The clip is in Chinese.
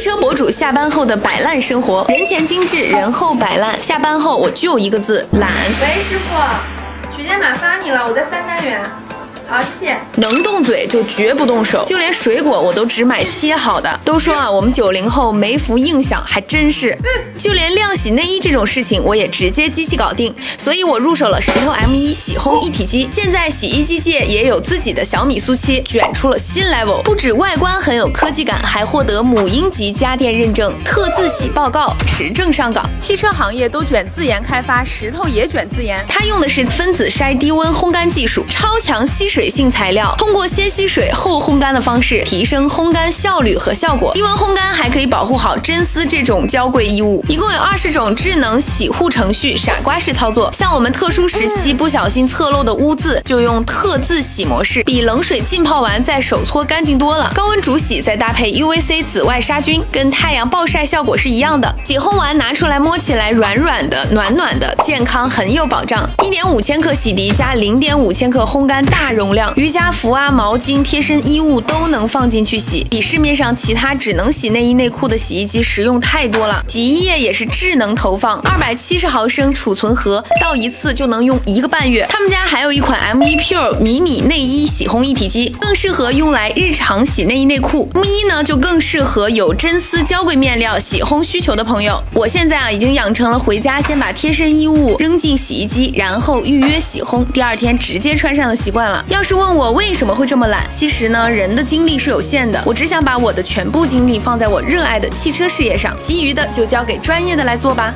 车博主下班后的摆烂生活，人前精致，人后摆烂。下班后我就一个字：懒。喂，师傅，取件码发你了，我在3单元。好，谢谢。能动嘴就绝不动手，就连水果我都只买切好的。都说啊，我们90后没福硬享，还真是。就连晾洗内衣这种事情，我也直接机器搞定。所以我入手了石头 M1 洗烘一体机。现在洗衣机界也有自己的小米速七，卷出了新 level。不止外观很有科技感，还获得母婴级家电认证，特自洗报告，持证上岗。汽车行业都卷自研开发，石头也卷自研。它用的是分子筛低温烘干技术，超强吸水性材料，通过先吸水后烘干的方式，提升烘干效率和效果。低温烘干还可以保护好真丝这种娇贵衣物。一共有20种智能洗护程序，傻瓜式操作。像我们特殊时期不小心侧漏的污渍，就用特自洗模式，比冷水浸泡完再手搓干净多了。高温煮洗再搭配 UVC 紫外杀菌，跟太阳暴晒效果是一样的。洗烘完拿出来摸起来软软的、暖暖的，健康很有保障。1.5千克洗涤加0.5千克烘干大容量，瑜伽服啊、毛巾、贴身衣物都能放进去洗，比市面上其他只能洗内衣内裤的洗衣机实用太多了。洗衣液也是智能投放，270毫升储存盒，倒一次就能用1个半月。他们家还有一款 M1 Pure 迷你内衣洗烘一体机，更适合用来日常洗内衣内裤。M1呢就更适合有真丝娇贵面料洗烘需求的朋友。我现在已经养成了回家先把贴身衣物扔进洗衣机，然后预约洗烘，第2天直接穿上的习惯了。要是问我为什么会这么懒，其实呢，人的精力是有限的，我只想把我的全部精力放在我热爱的汽车事业上，其余的就交给专业的来做吧。